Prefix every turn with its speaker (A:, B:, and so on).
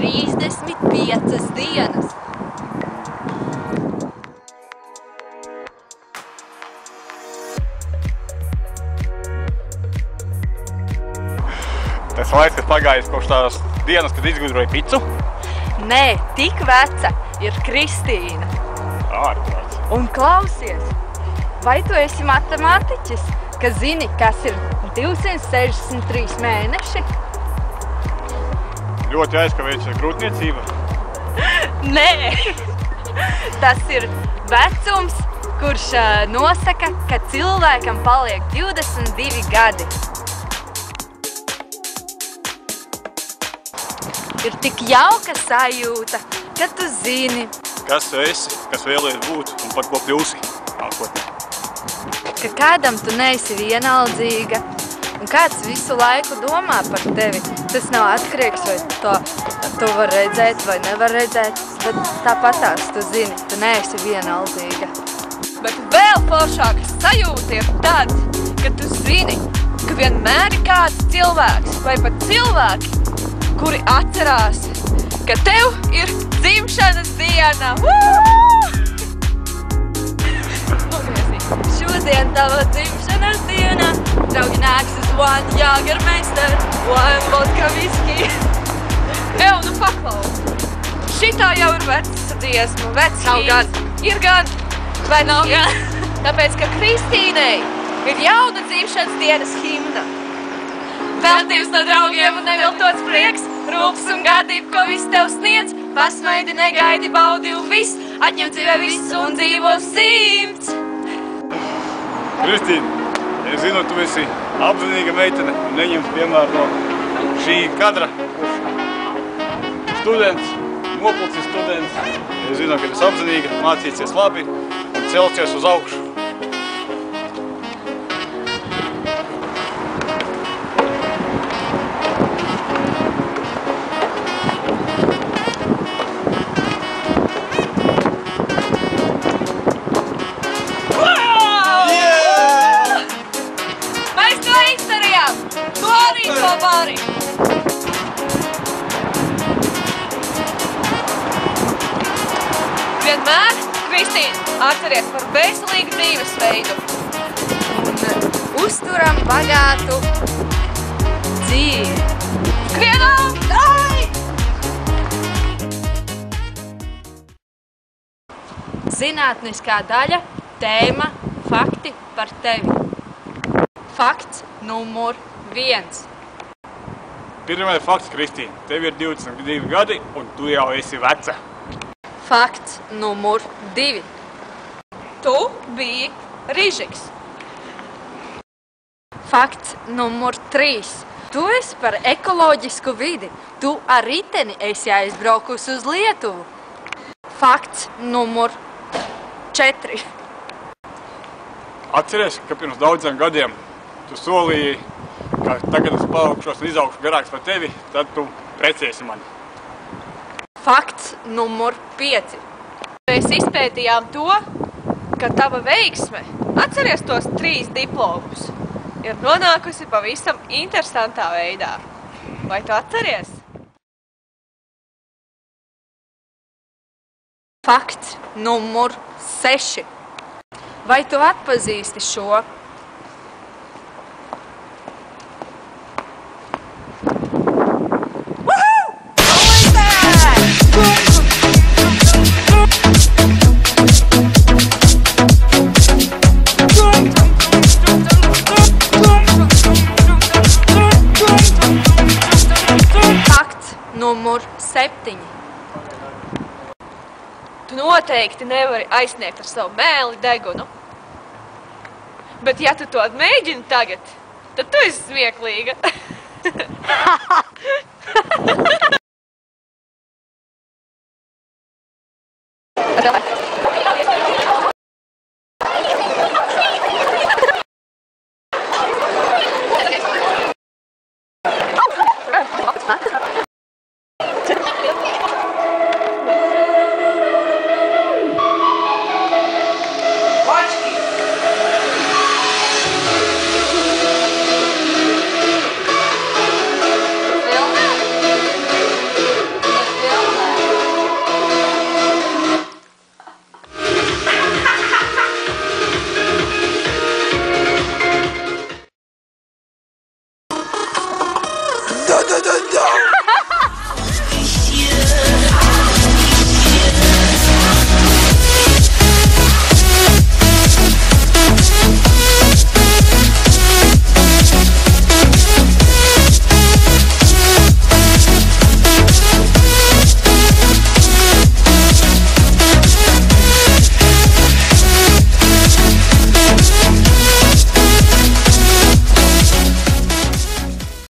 A: 35 dienas.
B: Tas laiks, kas pagājis kopš tās dienas, kad izgudroja picu?
A: Nē, tik veca ir Kristīna.
B: Ārprāts.
A: Un klausies, vai tu esi matemātiķis, ka zini, kas ir 263 mēneši?
B: Ļoti aizkavējusies grūtniecība.
A: Nē, tas ir vecums, kurš nosaka, ka cilvēkam paliek 22 gadi. Ir tik jauka sajūta, ka tu zini,
B: Kas tu esi, kas vēlies būt un par ko kļūsi nākotnē?
A: ka kādam tu neesi vienaldzīga un kāds visu laiku domā par tevi. Tas nav atkarīgs, vai to var redzēt vai nevar redzēt, bet tāpatās tu zini, tu neesi vienaldzīga. Bet vēl foršāka sajūta ir tad, kad tu zini, ka vienmēr ir kāds cilvēks vai pat cilvēki, kuri atcerās, ka tev ir dzimšanas diena. Šodien tava dzimšanas diena. Draugi nāks uz one Jāgermeister, one vodka viski. Ev, nu paklau. Šitā jau ir veca dziesma, vecs hīns. Ir gan, vai nav gan? Tāpēc, ka Kristīnei ir jauna dzimšanas dienas himna. Veltības no draugiem un neviltots prieks, rūpes un gādība, ko viss tev sniedz. Pasmaidi, negaidi, baudi un viss, atņem dzīvē visu un dzīvo 100.
B: Kristīna, es zinu, tu esi apzinīga meitene un neņems piemēru no šī kadra. Students, nopulcis students. Es zinu, ka esi apzinīga, mācīsies labi un celsies uz augšu.
A: Vienmēr, Kristīna, atceries par veselīgu dzīvesveidu un uzturam bagātu dzīvi. Skrienam! Dai! Zinātniskā daļa, tēma, fakti par tevi. Fakts numur 1.
B: Pirmais fakts, Kristīna, tev ir 22 gadi un tu jau esi veca.
A: Fakts numur 2. Tu biji Rižiks. Fakts numur 3. Tu esi par ekoloģisku vidi. Tu ar riteni esi aizbraukusi uz Lietuvu. Fakts numur 4.
B: Atceries, ka pirms daudziem gadiem tu solīji, ka tagad es paaugšos un izaugšu garāks par tevi, tad tu precēsi mani.
A: Fakts numur 5. Mēs izpētījām to, ka tava veiksme, atceries tos 3 diplomus, ir nonākusi pavisam interesantā veidā. Vai tu atceries? Fakts numur 6. Vai tu atpazīsti šo? Numur 7. Tu noteikti nevari aizsniegt ar savu mēli degunu. Bet ja tu to mēģini tagad, tad tu esi smieklīga.
C: Stand up!